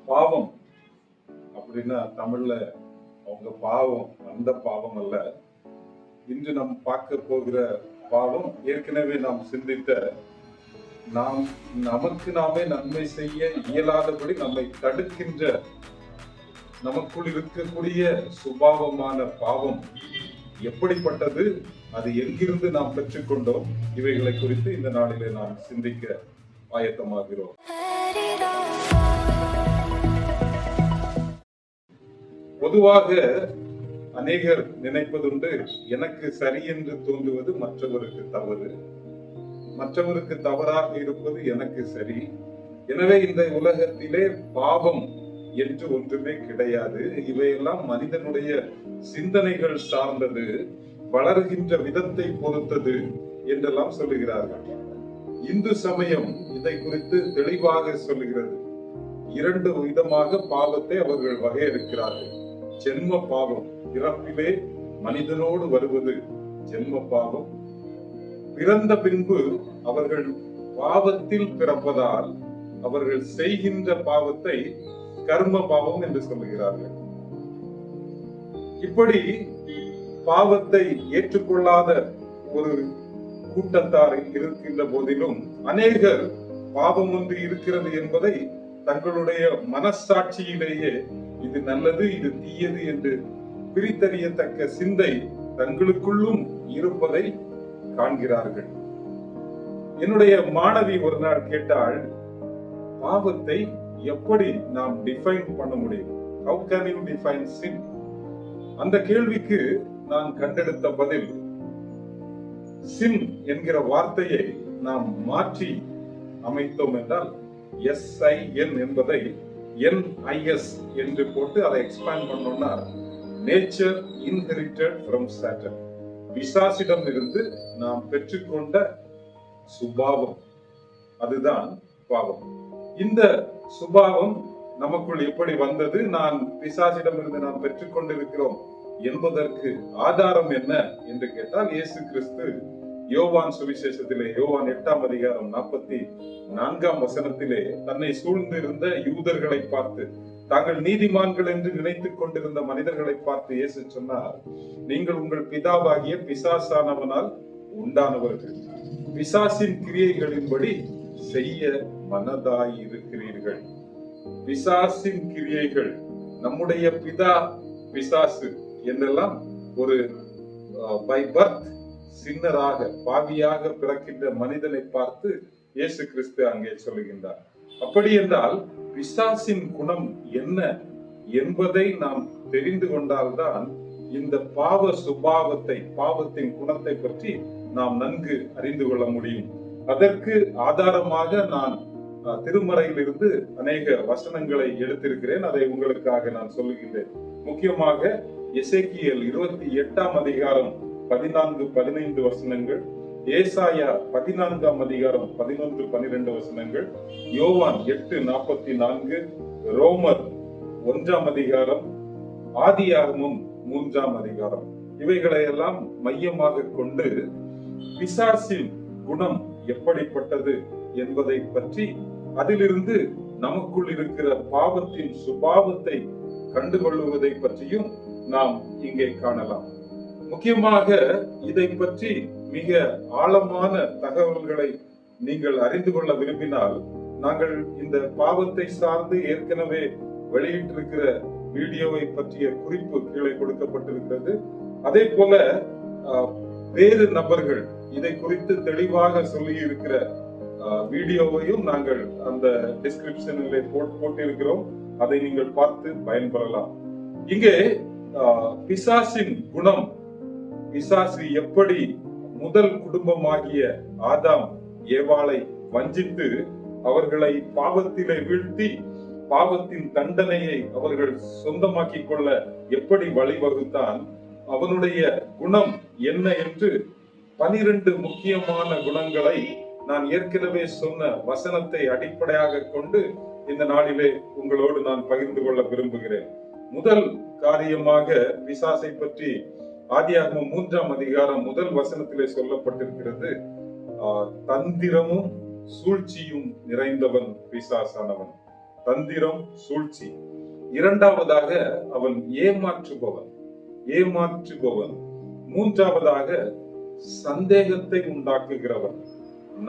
பாவம் அப்படின்னா தமிழ்ல அவங்க பாவம், அந்த பாவம் அல்ல. இன்று நாம் பார்க்க போகிற பாவம் ஏற்கனவே நாம் சிந்தித்த, நாம் நமக்கு நாமே நன்மை செய்ய இயலாதபடி நம்மை தடுக்கின்ற நமக்குள் இருக்கக்கூடிய சுபாவமான பாவம் எப்படிப்பட்டது, அது எங்கிருந்து நாம் பெற்றுக்கொண்டோம், இவைகளை குறித்து இந்த நாளிலே நாம் சிந்திக்க ஆயத்தமாகிறோம். பொதுவாக அநேகர் நினைப்பதுண்டு, எனக்கு சரி என்று தோன்றுவது மற்றவருக்கு தவறு, மற்றவருக்கு தவறாக இருப்பது எனக்கு சரி. எனவே இந்த உலகத்திலே பாவம் என்று ஒன்றுமே கிடையாது, இவையெல்லாம் மனிதனுடைய சிந்தனைகள் சார்ந்தது, வளர்கின்ற விதத்தை பொறுத்தது என்றெல்லாம் சொல்லுகிறார்கள். இந்து சமயம் இதை குறித்து தெளிவாக சொல்லுகிறது. 2 விதமாக பாவத்தை அவர்கள் வகையறுக்கிறார்கள். ஜென்ம பாவம், பிறப்பிலே மனிதனோடு வருவது ஜென்ம பாவம். பிறந்த பின்பு அவர்கள் பாவத்தில் பிறப்பதால் அவர்கள் செய்கின்ற பாவத்தை கர்ம பாவம் என்று சொல்லுகிறார்கள். இப்படி பாவத்தை ஏற்றுக்கொள்ளாத ஒரு கூட்டத்தார் இருக்கின்ற போதிலும் அநேகர் பாவம் ஒன்று இருக்கிறது என்பதை தங்களுடைய மனசாட்சியிலேயே இது நல்லது, இது தீயது என்று பிரித்தறியத்தக்க சிந்தை தங்களுக்குள்ளும் இருப்பதை காண்கிறார்கள். என்னுடைய மாணவி ஒரு நாள் கேட்டால், பாவத்தை எப்படி நாம் டிஃபைன் பண்ண முடியும்? How can you define sin? அந்த கேள்விக்கு நான் கண்டெடுத்த பதில், sin என்கிற வார்த்தையை நாம் மாற்றி அமைத்தோம் என்றால், SIN என்பதை NIS என்று போட்டு அதை எக்ஸ்பேண்ட் பண்ணோம்னா, நேச்சர் இன்ஹெரிட்டட் ஃப்ரம் சாட்டன், பிசாசிடம் இருந்து நாம் பெற்றுக்கொண்ட சுபாவம், அதுதான் பாவம். இந்த சுபாவம் நமக்குள் எப்படி வந்தது, நான் பிசாசிடம் இருந்து நாம் பெற்றுக்கொண்டிருக்கிறோம் என்பதற்கு ஆதாரம் என்ன என்று கேட்டால், இயேசு கிறிஸ்து யோவான் சுவிசேஷத்திலே யோவான் 8ஆம் அதிகாரம் 44ஆம் வசனத்திலே தன்னை சூழ்ந்து இருந்த யூதர்களை பார்த்து, தாங்கள் நீதிமான்கள் என்று நினைத்துக் கொண்டிருந்த மனிதர்களை பார்த்து இயேசு சொன்னார், நீங்கள் உங்கள் பிதாவாகிய பிசாசானவனால் உண்டானவர்கள், பிசாசின் கிரியைகளின்படி செய்ய மனதாயிருக்கிறீர்கள். பிசாசின் கிரியைகள், நம்முடைய பிதா பிசாசு என்றெல்லாம் ஒரு பை பர்த் சின்னராக பாவியாக பிறக்கின்ற மனிதனை பார்த்து இயேசு கிறிஸ்து அங்கே சொல்லுகின்றார். அப்படி என்றால் பிசாசின் குணம் என்ன என்பதை நாம் தெரிந்து கொண்டால்தான் இந்த பாவ சுபாவத்தை, பாவத்தின் குணத்தை பற்றி நாம் நன்கு அறிந்து கொள்ள முடியும். அதற்கு ஆதாரமாக நான் திருமறையிலிருந்து அநேக வசனங்களை எடுத்திருக்கிறேன். அதை உங்களுக்காக நான் சொல்லுகின்றேன். முக்கியமாக எசேக்கியேல் 28ஆம் அதிகாரம் 14-15 வசனங்கள், ஏசாயா 14ஆம் அதிகாரம் 11-12 வசனங்கள், யோவான் 8:44, ரோமர் 1ஆம் அதிகாரம், ஆதியாகமம் 3ஆம் அதிகாரம், இவைகளை எல்லாம் மையமாக கொண்டு பிசாசின் குணம் எப்படிப்பட்டது என்பதை பற்றி, அதிலிருந்து நமக்குள் இருக்கிற பாவத்தின் சுபாவத்தை கண்டுகொள்வதை பற்றியும் நாம் இங்கே காணலாம். முக்கியமாக இதை பற்றி மிக ஆழமான தகவல்களை நீங்கள் அறிந்து கொள்ள விரும்பினால், நாங்கள் இந்த பாவத்தை சார்ந்து ஏற்கனவே வெளியிட்டிருக்கிற வீடியோவை பற்றிய குறிப்பு கீழே கொடுக்கப்பட்டிருக்கிறது. அதே போல வேறு நபர்கள் இதை குறித்து தெளிவாக சொல்லி இருக்கிற வீடியோவையும் நாங்கள் அந்த டிஸ்கிரிப்ஷனிலே போட்டிருக்கிறோம். அதை நீங்கள் பார்த்து பயன்பெறலாம். இங்கே பிசாசின் குணம், பிசாசு எப்படி முதல் குடும்பமாகிய ஆதாம் ஏவாளை வஞ்சித்து அவர்களை பாவத்திலே வீழ்த்தி பாவத்தின் தண்டனையை அவர்கள் சொந்தமாக்கி கொள்ள எப்படி வழிவகுத்தான், அவனுடைய குணம் என்ன என்று 12 முக்கியமான குணங்களை நான் ஏற்கனவே சொன்ன வசனத்தை அடிப்படையாக கொண்டு இந்த நாளிலே உங்களோடு நான் பகிர்ந்து கொள்ள விரும்புகிறேன். முதல் காரியமாக பிசாசை பற்றி ஆதியாகமம் 3ஆம் அதிகாரம் 1 வசனத்திலே சொல்லப்பட்டிருக்கிறது, தந்திரமும் சூழ்ச்சியும் நிறைந்தவன் பிசாசானவன். தந்திரம், சூழ்ச்சி. இரண்டாவதாக அவன் ஏமாற்றுபவன். மூன்றாவதாக சந்தேகத்தை உண்டாக்குகிறவன்.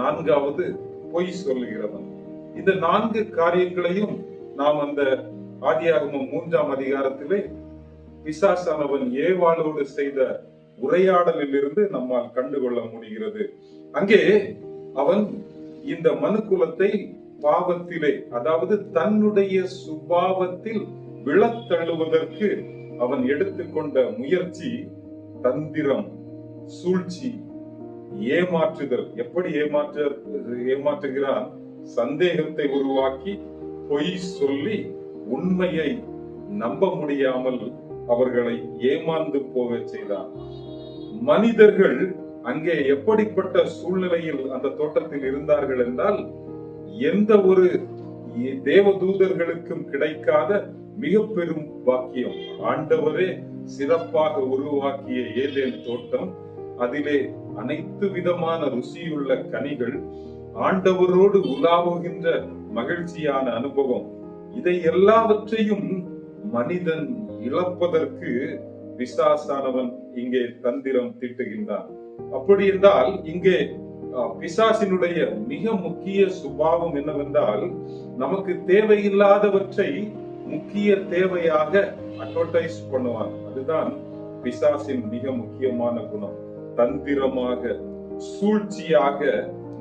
நான்காவது பொய் சொல்லுகிறவன். இந்த 4 காரியங்களையும் நாம் அந்த ஆதியாகமம் 3ஆம் அதிகாரத்திலே பிசாசானவன் ஏவாளோடு செய்த உரையாடலில் இருந்து நம்மால் கண்டுகொள்ள முடிகிறது. அங்கே அவன் இந்த மனுக்குலத்தை பாவத்திலே, அதாவது தன்னுடைய சுபாவத்தில் விழத்தள்ளுவதற்கு அவன் எடுத்துக்கொண்ட முயற்சி தந்திரம், சூழ்ச்சி, ஏமாற்றுதல். எப்படி ஏமாற்றுகிறான்? சந்தேகத்தை உருவாக்கி பொய் சொல்லி உண்மையை நம்ப முடியாமல் அவர்களை ஏமாந்து போக செய்தான். மனிதர்கள் அங்கே எப்படிப்பட்ட சூழ்நிலையில் அந்த தோட்டத்தில் இருந்தார்கள் என்றால், எந்த ஒரு தேவதூதர்களுக்கும் கிடைக்காத மிக பெரும் பாக்கியம். ஆண்டவரே சிறப்பாக உருவாக்கிய ஏதேன் தோட்டம், அதிலே அனைத்து விதமான ருசியுள்ள கனிகள், ஆண்டவரோடு உலாவுகின்ற மகிழ்ச்சியான அனுபவம், இதை எல்லாவற்றையும் மனிதன் இழப்பதற்கு பிசாசானவன் இங்கே தந்திரம் தீட்டுகின்றான். அப்படி என்றால் இங்கே பிசாசினுடைய மிக முக்கிய சுபாவம் என்னவென்றால், நமக்கு தேவையில்லாதவற்றை முக்கிய தேவையாக அட்வர்டைஸ் பண்ணுவான். அதுதான் பிசாசின் மிக முக்கியமான குணம். தந்திரமாக, சூழ்ச்சியாக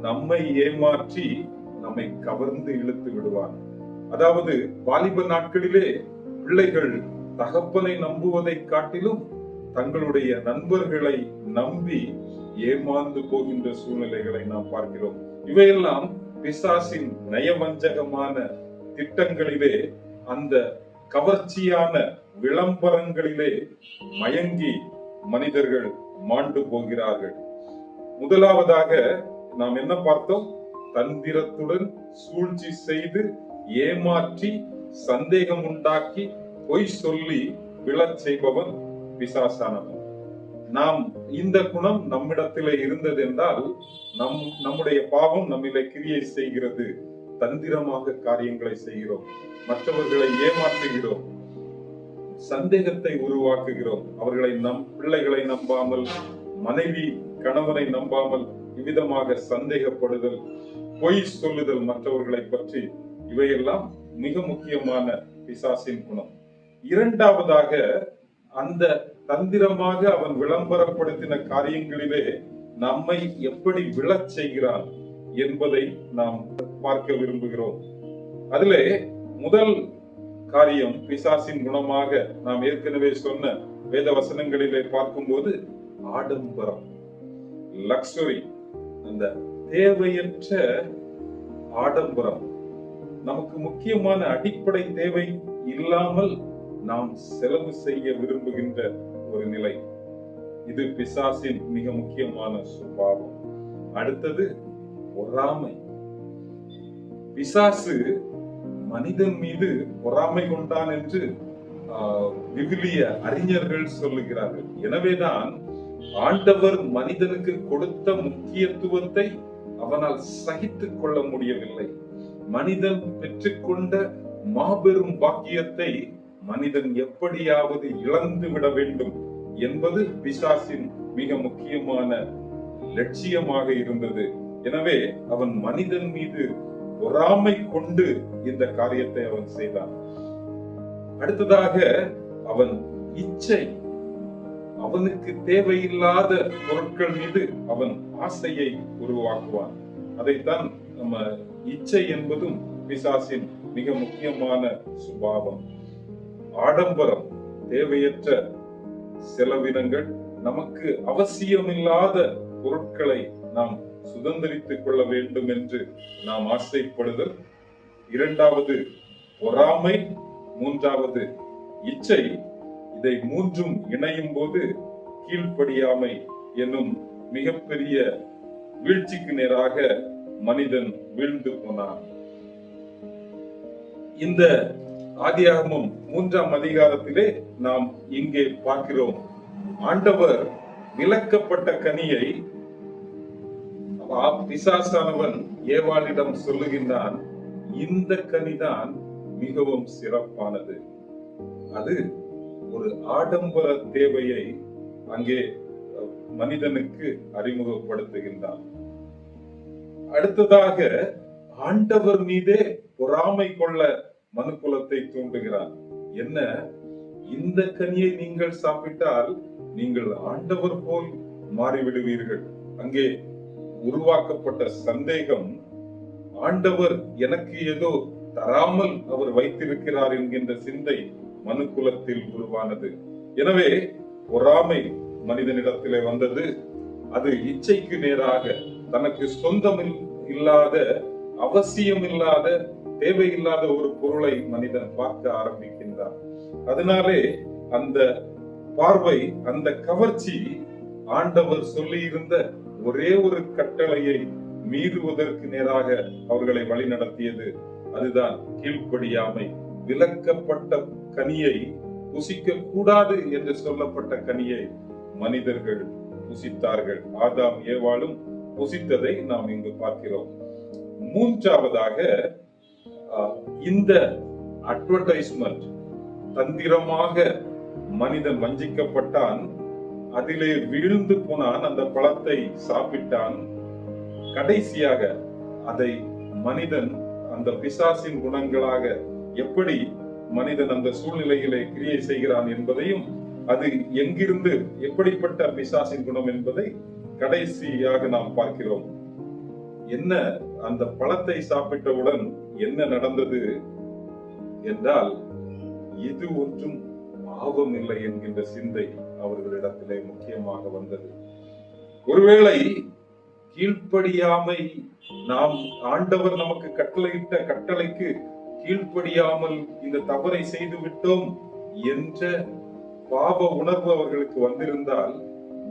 நம்மை ஏமாற்றி நம்மை கவர்ந்து இழுத்து விடுவான். அதாவது வாலிப நாட்களிலே பிள்ளைகள் தகப்பனை நம்புவதை காட்டிலும் தங்களுடைய நண்பர்களை நம்பி ஏமாந்து போகின்ற சூழ்நிலைகளை நாம் பார்க்கிறோம். இவையெல்லாம் பிசாசின் நயவஞ்சகமான திட்டங்களிலே, அந்த கவர்ச்சியான விளம்பரங்களிலே மயங்கி மனிதர்கள் மாண்டு போகிறார்கள். முதலாவதாக நாம் என்ன பார்த்தோம்? தந்திரத்துடன் சூழ்ச்சி செய்து ஏமாற்றி சந்தேகம் உண்டாக்கி பொய் சொல்லி விழச் செய்பவன் பிசாசானவன். நாம் இந்த குணம் நம்மிடத்திலே இருந்தது என்றால் நம்முடைய பாவம் நம்மிலே கிரியை செய்கிறது. தந்திரமாக காரியங்களை செய்கிறோம், மற்றவர்களை ஏமாற்றுகிறோம், சந்தேகத்தை உருவாக்குகிறோம். அவர்களை பிள்ளைகளை நம்பாமல், மனைவி கணவனை நம்பாமல் இவ்விதமாக சந்தேகப்படுதல், பொய் சொல்லுதல் மற்றவர்களை பற்றி, இவையெல்லாம் மிக முக்கியமான பிசாசின் குணம். இரண்டாவதாக, அந்த தந்திரமாக அவன் விளம்பரப்படுத்தின காரியங்களிலே நம்மை எப்படி விழச் செய்கிறான் என்பதை நாம் பார்க்க விரும்புகிறோம். அதிலே முதல் காரியம் பிசாசின் குணமாக நாம் ஏற்கனவே சொன்ன வேத வசனங்களிலே பார்க்கும்போது ஆடம்பரம், லக்ஸுரி, அந்த தேவையற்ற ஆடம்பரம். நமக்கு முக்கியமான அடிப்படை தேவை இல்லாமல் நாம் செலவு செய்ய விரும்புகின்ற ஒரு நிலை. இது பிசாசின் மிக முக்கியமான சுபாவம். அடுத்தது பொறாமை. பிசாசு மனிதன் மீது பொறாமை கொண்டான் என்று விவிலிய அறிஞர்கள் சொல்லுகிறார்கள். எனவேதான் ஆண்டவர் மனிதனுக்கு கொடுத்த முக்கியத்துவத்தை அவனால் சகித்துக் கொள்ள முடியவில்லை. மனிதன் பெற்றுக்கொண்ட மாபெரும் பாக்கியத்தை மனிதன் எப்படியாவது இழந்து விட வேண்டும் என்பது பிசாசின் மிக முக்கியமான லட்சியமாக இருந்தது. எனவே அவன் மனிதன் மீது பொறாமை கொண்டு இந்த காரியத்தை அவன் செய்தான். அடுத்ததாக அவன் இச்சை, அவனுக்கு தேவையில்லாத பொருட்கள் மீது அவன் ஆசையை உருவாக்குவான். அதைத்தான் நம்ம இச்சை என்பதும் பிசாசின் மிக முக்கியமான சுபாவம். ஆடம்பரம், தேவையற்ற செலவினங்கள், நமக்கு அவசியமில்லாத பொருட்களை நாம் சுதந்திரித்துக் கொள்ள வேண்டும் என்று நாம் ஆசைப்படுதல். இரண்டாவது பொறாமை, மூன்றாவது இச்சை. இதை மூன்றும் இணையும் போது கீழ்ப்படியாமை என்னும் மிகப்பெரிய வீழ்ச்சிக்கு நேராக மனிதன் வீழ்ந்து போனான். இந்த ஆதியாகமம் 3ஆம் அதிகாரத்திலே நாம் இங்கே பார்க்கிறோம். ஆண்டவர் விலக்கப்பட்ட கனியை பிசாசானவன் ஏவாளிடம் சொல்லுகின்றான். இந்த கனிதான் மிகவும் சிறப்பானது. அது ஒரு ஆடம்பர தேவையை அங்கே மனிதனுக்கு அறிமுகப்படுத்துகின்றான். அடுத்ததாக ஆண்டவர் மீதே பொறாமை கொள்ள மனுக்குலத்தை தூண்டுகிறான். என்ன, இந்த கனியை நீங்கள் சாப்பிட்டால் நீங்கள் ஆண்டவர் போல் மாறிவிடுவீர்கள். அங்கே உருவாக்கப்பட்ட சந்தேகம், ஆண்டவர் எனக்கு ஏதோ தராமல் அவர் வைத்திருக்கிறார் என்கின்ற சிந்தை மனுக்குலத்தில் உருவானது. எனவே பொறாமை மனிதனிடத்திலே வந்தது. அது இச்சைக்கு நேராக தனக்கு சொந்தம் இல்லாத, அவசியம் இல்லாத, தேவையில்லாத ஒரு பொருளை மனிதன் பார்க்க ஆரம்பிக்கின்றான். அதனாலே அந்த பார்வை, அந்த கவர்ச்சி ஆண்டவர் சொல்லி இருந்த ஒரே ஒரு கட்டளையை மீறுவதற்கு நேராக அவர்களை வழி நடத்தியது. அதுதான் கீழ்ப்படியாமை. விலக்கப்பட்ட கனியை புசிக்க கூடாது என்று சொல்லப்பட்ட கனியை மனிதர்கள் புசித்தார்கள். ஆதாம் ஏவாளும் புசித்ததை நாம் இங்கு பார்க்கிறோம். மூன்றாவதாக இந்த அட்வர்டைஸ்மெண்ட், தந்திரமாக மனிதன் வஞ்சிக்கப்பட்டான், அதிலே வீழ்ந்து போனான், அந்த பழத்தை சாப்பிட்டான். கடைசியாக அதை மனிதன் அந்த பிசாசின் குணங்களாக எப்படி மனிதன் அந்த சூழ்நிலையிலே கிரியை செய்கிறான் என்பதையும், அது எங்கிருந்து எப்படிப்பட்ட பிசாசின் குணம் என்பதை கடைசியாக நாம் பார்க்கிறோம். என்ன, அந்த பழத்தை சாப்பிட்டவுடன் என்ன நடந்தது என்றால், இது ஒன்றும் பாவம் இல்லை என்கின்ற சிந்தை அவர்களிடத்திலே முக்கியமாக வந்தது. ஒருவேளை கீழ்ப்படியாமை, நாம் ஆண்டவர் நமக்கு கட்டளையிட்ட கட்டளைக்கு கீழ்ப்படியாமல் இந்த தவறை செய்து விட்டோம் என்ற பாவ உணர்வு அவர்களுக்கு வந்திருந்தால்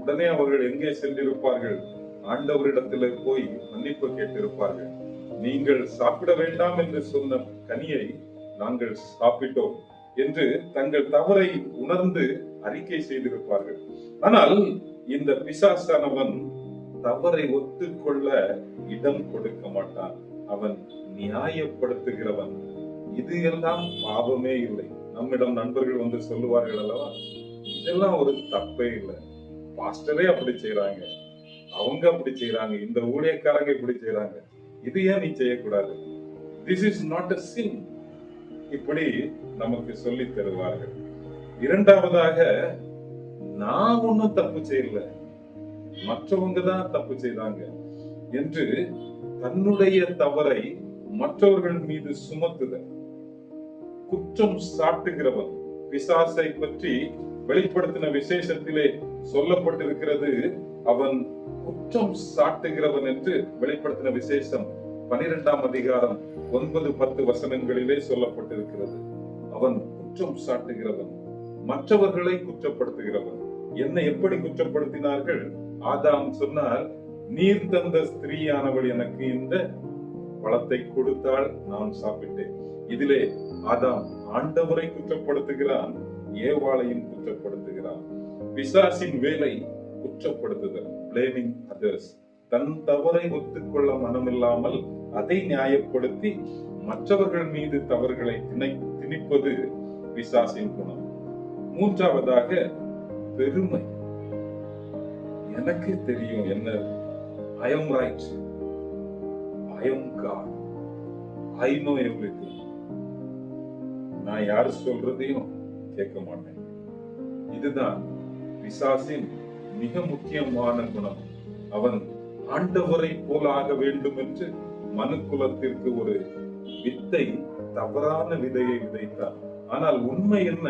உடனே அவர்கள் எங்கே சென்றிருப்பார்கள்? ஆண்டவரிடத்தில் போய் மன்னிப்பு கேட்டிருப்பார்கள். நீங்கள் சாப்பிட வேண்டாம் என்று சொன்ன கனியை நாங்கள் சாப்பிட்டோம் என்று தங்கள் தவறை உணர்ந்து அறிக்கை செய்திருப்பார்கள். ஆனால் இந்த பிசாசானவன் தவறை ஒத்துக்கொள்ள இடம் கொடுக்க மாட்டான். அவன் நியாயப்படுத்துகிறவன். இது எல்லாம் பாவமே இல்லை. நம்மிடம் நண்பர்கள் வந்து சொல்லுவார்கள் அல்லவா, இதெல்லாம் ஒரு தப்பே இல்லை, பாஸ்டரே அப்படி செய்யறாங்க, அவங்க அப்படி செய்யறாங்க, இந்த ஊழியக்காரங்க இப்படி செய்யறாங்க, இது ஏன் நீ செய்யக்கூடாது, this is not a sin, இப்படி நமக்கு சொல்லி தருவார்கள். இரண்டாவதாக, நான் ஒன்னும் தப்பு செய்யல, மற்றவங்க தான் தப்பு செய்தாங்க என்று தன்னுடைய தவறை மற்றவர்கள் மீது சுமத்துதல். குற்றம் சாட்டுகிறவன். பிசாசை பற்றி வெளிப்படுத்தின விசேஷத்திலே சொல்லப்பட்டிருக்கிறது, அவன் குற்றம் சாட்டுகிறவன் என்று. வெளிப்படுத்தின விசேஷம் 12ஆம் அதிகாரம் 9-10 வசனங்களிலே சொல்லப்பட்டிருக்கிறது. அவன் குற்றம் சாட்டுகிறவன், மற்றவர்களை குற்றப்படுத்துகிறவன். என்ன, எப்படி குற்றப்படுத்தினார்கள்? ஆதாம் சொன்னார், நீர் தந்த ஸ்திரீயானவள் எனக்கு இந்த பழத்தை கொடுத்தால் நான் சாப்பிட்டேன். இதிலே ஆதாம் ஆண்டவரை குற்றப்படுத்துகிறான், ஏவாளையும் குற்றப்படுத்துகிறான். பிசாசின் வேலை குற்றப்படுத்துதல், blaming others. தன் தவறை ஒத்துக்கொள்ள மனமில்லாமல் அதை நியாயப்படுத்தி மற்றவர்கள் மீது தவறுகளை திணிப்பது பிசாசின் குணம். மூன்றாவதாக பெருமை. எனக்கு தெரியும் என்ன, I am right, I am God, I know everything. நான் யாரு சொல்றதையும் கேட்க மாட்டேன். இதுதான் பிசாசின் மிக முக்கியமான குணம். அவன் ஆண்டவரை போல ஆக வேண்டும் என்று மனுக்குலத்திற்கு ஒரு வித்தை, தவறான விதையை விதைத்தார். ஆனால் உண்மை என்ன,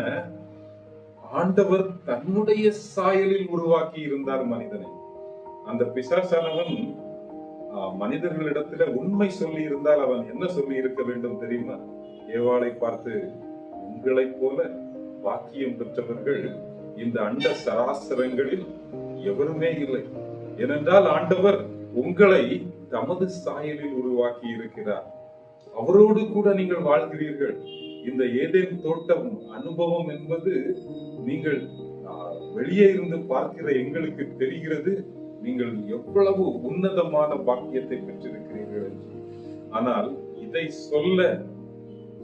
ஆண்டவர் தன்னுடைய சாயலில் உருவாக்கி இருந்தார் மனிதனை. அந்த பிசாசானவன் மனிதர்களிடத்துல உண்மை சொல்லி இருந்தால் அவன் என்ன சொல்லி இருக்க வேண்டும் தெரியுமா? ஏவாளை பார்த்து, உங்களை போல பாக்கியம் பெற்றவர்கள் இந்த அண்ட சராசரங்களில் எவருமே இல்லை. ஏனென்றால் ஆண்டவர் உங்களை தமது சாயலில் உருவாக்கி இருக்கிறார். அவரோடு கூட நீங்கள் வாழ்கிறீர்கள். இந்த ஏதேன் தோட்டம் அனுபவம் என்பது நீங்கள் வெளியே இருந்து பார்க்கிற எங்களுக்கு தெரிகிறது, நீங்கள் எவ்வளவு உன்னதமான பாக்கியத்தை பெற்றிருக்கிறீர்கள் என்று. ஆனால் இதை சொல்ல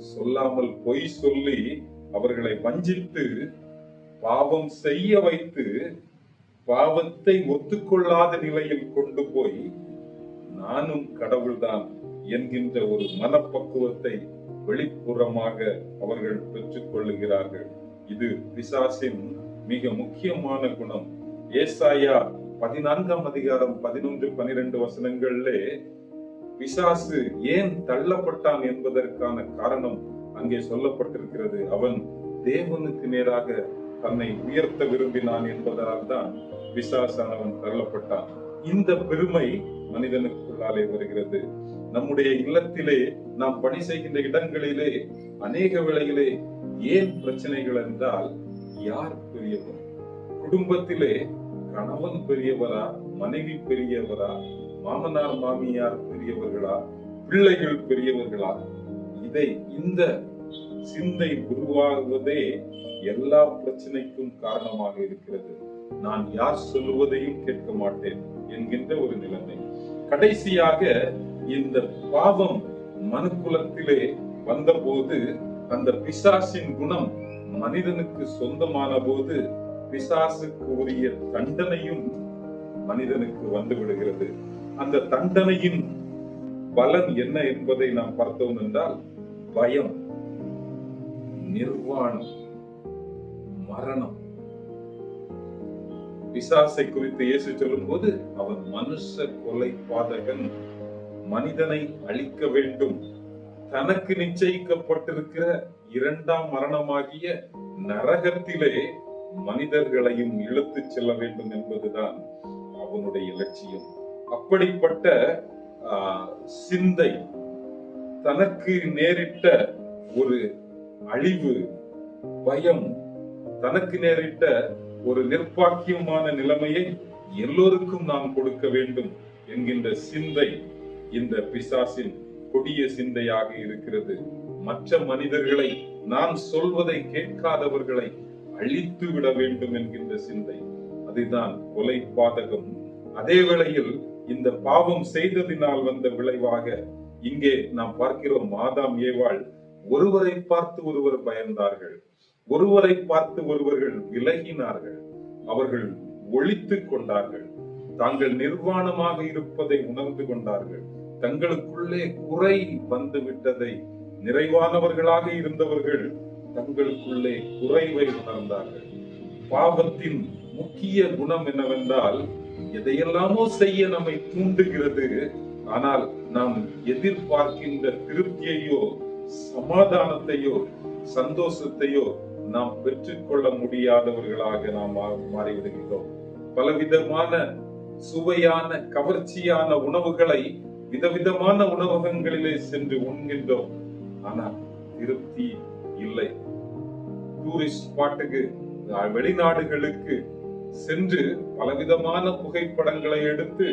சொல்லாமல் பொய் சொல்லி அவர்களை வஞ்சித்து பாவம் செய்ய வைத்து பாவத்தை ஒத்துக்கொள்ளாத நிலையில் கொண்டு போய் நானும் கடவுள்தான் என்கின்ற ஒரு மனப்பக்குவத்தை வெளிப்புறமாக அவர்கள் பெற்றுக் கொள்ளுகிறார்கள். இது பிசாசின் மிக முக்கியமான குணம். ஏசாயா 14ஆம் அதிகாரம் 11-12 வசனங்களிலே பிசாசு ஏன் தள்ளப்பட்டான் என்பதற்கான காரணம் அங்கே சொல்லப்பட்டிருக்கிறது. அவன் தேவனுக்கு நேராக தன்னை உயர்த்த விரும்பினான் என்பதால் தான் பிசாசானவன் தள்ளப்பட்டான். இந்த பெருமை மனிதனுக்குள்ளாலே வருகிறது. நம்முடைய இல்லத்திலே நாம் பணி செய்கின்ற இடங்களிலே அநேக வேளையிலே ஏன் பிரச்சனைகள் என்றால், யார் பெரியவர்? குடும்பத்திலே கணவன் பெரியவரா, மனைவி பெரியவரா, மாமனார் மாமியார் பெரியவர்களா, பிள்ளைகள் பெரியவர்களா? இந்த சிந்தை உருவாகுவதே எல்லா பிரச்சனைக்கும் காரணமாக இருக்கிறது. நான் யார் சொல்லுவதையும் கேட்க மாட்டேன் என்கின்ற ஒரு நிலைமை. கடைசியாக இந்த பாவம் மனுக்குலத்திலே வந்தபோது அந்த பிசாசின் குணம் மனிதனுக்கு சொந்தமான போது பிசாசுக்கு உரிய தண்டனையும் மனிதனுக்கு வந்து விடுகிறது. அந்த தண்டனையின் பலன் என்ன என்பதை நாம் பார்த்தோம் என்றால், பயம், நிர்வாணம், மரணம். பிசாசை குறித்து இயேசு சொல்லும் போது, அவன் மனுஷ கொலை பாதகன், மனிதனை அழிக்க வேண்டும், தனக்கு நிச்சயிக்கப்பட்டிருக்கிற 2ஆம் மரணமாகிய நரகத்திலே மனிதர்களையும் இழுத்துச் செல்ல வேண்டும் என்பதுதான் அவனுடைய லட்சியம். அப்படிப்பட்ட சிந்தை, தனக்கு நேரிட்ட ஒரு அழிவு, பயம், தனக்கு நேரிட்ட ஒரு நிர்பாக்கியமான நிலைமையை எல்லோருக்கும் நாம் கொடுக்க வேண்டும் என்கின்ற சிந்தை இந்த பிசாசின் கொடிய சிந்தையாக இருக்கிறது. மற்ற மனிதர்களை, நான் சொல்வதை கேட்காதவர்களை அழித்து விட வேண்டும் என்கின்ற சிந்தை, அதுதான் கொலை பாதகம். அதே வேளையில் இந்த பாவம் செய்ததினால் வந்த விளைவாக இங்கே நாம் பார்க்கிறோம், ஆதாம் ஏவாள் ஒருவரை பார்த்து ஒருவர் பயந்தார்கள், ஒருவரை பார்த்து ஒருவர்கள் விலகினார்கள், அவர்கள் ஒளித்துக் கொண்டார்கள், தாங்கள் நிர்வாணமாக இருப்பதை உணர்ந்து கொண்டார்கள், தங்களுக்குள்ளே குறை வந்து விட்டதை, நிறைவானவர்களாக இருந்தவர்கள் தங்களுக்குள்ளே குறைவை உணர்ந்தார்கள். பாவத்தின் முக்கிய குணம் என்னவென்றால், எதையெல்லாமோ செய்ய நம்மை தூண்டுகிறது, ஆனால் நாம் எதிர்பார்க்கின்ற திருப்தியையோ சமாதானத்தையோ சந்தோஷத்தையோ நாம் பெற்றுக்கொள்ள முடியாதவர்களாக நாம் மாறிவிடுகிறோம். பலவிதமான சுவையான கவர்ச்சியான உணவுகளை விதவிதமான உணவகங்களிலே சென்று உண்கின்றோம், ஆனால் திருப்தி இல்லை. டூரிஸ்ட் ஸ்பாட்டுக்கு, வெளிநாடுகளுக்கு சென்று பலவிதமான புகைப்படங்களை எடுத்து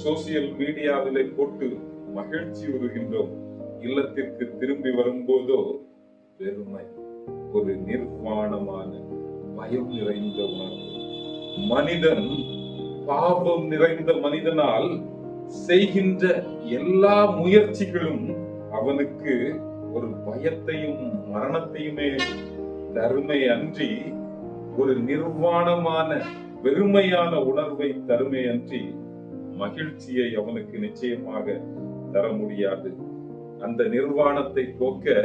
சோசியல் மீடியாவிலே போட்டு மகிழ்ச்சி உறுகின்றோம். இல்லத்திற்கு திரும்பி வரும்போதோ வெறுமை, ஒரு நிர்வாணமான பயம் நிறைந்த உணர்வு. மனிதன், பாவம் நிறைந்த மனிதனால் செய்கின்ற எல்லா முயற்சிகளும் அவனுக்கு ஒரு பயத்தையும் மரணத்தையுமே தருமை அன்றி, ஒரு நிர்வாணமான வெறுமையான உணர்வை தருமை அன்றி மகிழ்ச்சியை அவனுக்கு நிச்சயமாக தர முடியாது. அந்த நிர்வாணத்தை போக்க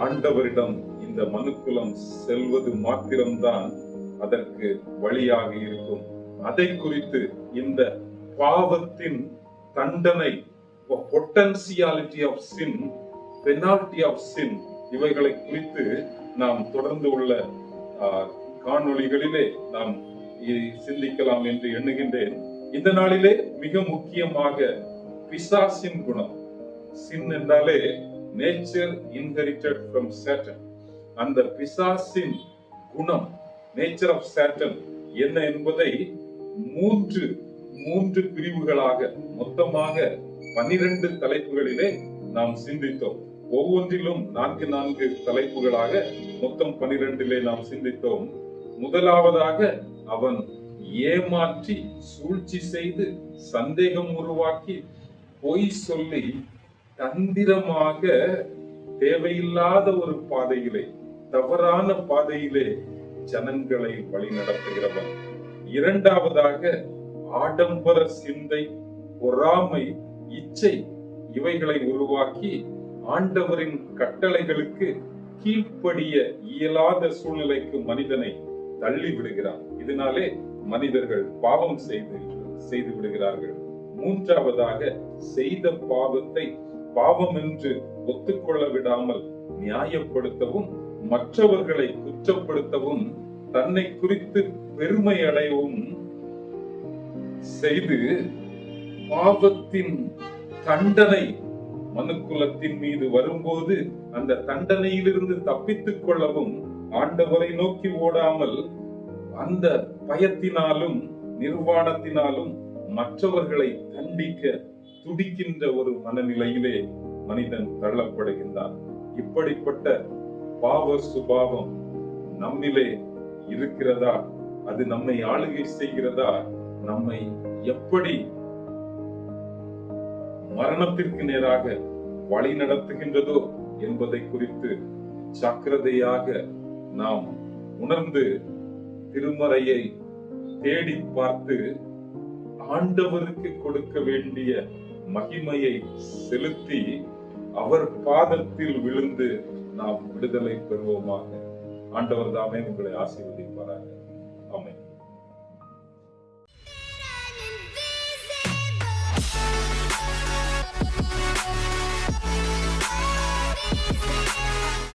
ஆண்டவரிடம் இந்த மனுக்குலம் செல்வது மாத்திரம்தான் அதற்கு வழியாக இருக்கும். அதை குறித்து இந்த பாவத்தின் தண்டனை, potentiality of sin, penalty of sin, இவைகளை குறித்து நாம் தொடர்ந்து உள்ள காணொளிகளிலே நாம் சிந்திக்கலாம் என்று எண்ணுகின்றேன். இந்த நாளிலே மிக முக்கியமாக பிசாசின் குணம், சின் என்றாலே நேச்சர் இன்ஹெரிட்டட் ஃப்ரம் சாட்டன், அந்த பிசாசின் குணம், நேச்சர் ஆஃப் சாட்டன் என்ன என்பதை மூன்று பிரிவுகளாக, மொத்தமாக 12 தலைப்புகளிலே நாம் சிந்தித்தோம். ஒவ்வொன்றிலும் 4 தலைப்புகளாக மொத்தம் 12 நாம் சிந்தித்தோம். முதலாவதாக, அவன் ஏமாற்றி சூழ்ச்சி செய்து சந்தேகம் உருவாக்கி பொய் சொல்லி தந்திரமாக தேவையில்லாத ஒரு பாதையிலே, தவறான பாதையிலே ஜனங்களை வழி நடத்துகிறவன். இரண்டாவதாக, ஆடம்பர சிந்தை, பொறாமை, இச்சை இவைகளை உருவாக்கி ஆண்டவரின் கட்டளைகளுக்கு கீழ்ப்படிய இயலாத சூழ்நிலைக்கு மனிதனை தள்ளி விடுகிறார். இதனாலே மனிதர்கள் பாவம் செய்து விடுகிறார்கள். மூன்றாவதாக, செய்த பாவத்தை பாவம் என்று ஒத்துக்கொள்ள விடாமல் நியாயப்படுத்தவும், மற்றவர்களை குற்றப்படுத்தவும், தன்னை குறித்து பெருமை அடையவும் செய்து பாவத்தின் தண்டனை மனுக்குலத்தின் மீது வரும்போது அந்த தண்டனையிலிருந்து தப்பித்துக் கொள்ளவும் ஆண்டவரை நோக்கி ஓடாமல் அந்த பயத்தினாலும் நிர்வாணத்தினாலும் மற்றவர்களை தண்டிக்க துடிக்கின்ற ஒரு மனநிலையிலே மனிதன் தள்ளப்படுகின்றான். இப்படிப்பட்ட பாவ சுபாவம் நம்மிலே இருக்கிறதா? அது நம்மை ஆளுகை செய்கிறதா? நம்மை எப்படி மரணத்திற்கு நேராக வழி நடத்துகின்றதோ என்பதை குறித்து ஜாக்கிரதையாக நாம் உணர்ந்து திருமறையை தேடி பார்த்து ஆண்டவருக்கு கொடுக்க வேண்டிய மகிமையை செலுத்தி அவர் பாதத்தில் விழுந்து நாம் விடுதலை பெறுவோமாக. ஆண்டவர் தாமே உங்களை ஆசீர்வதிப்பாராக.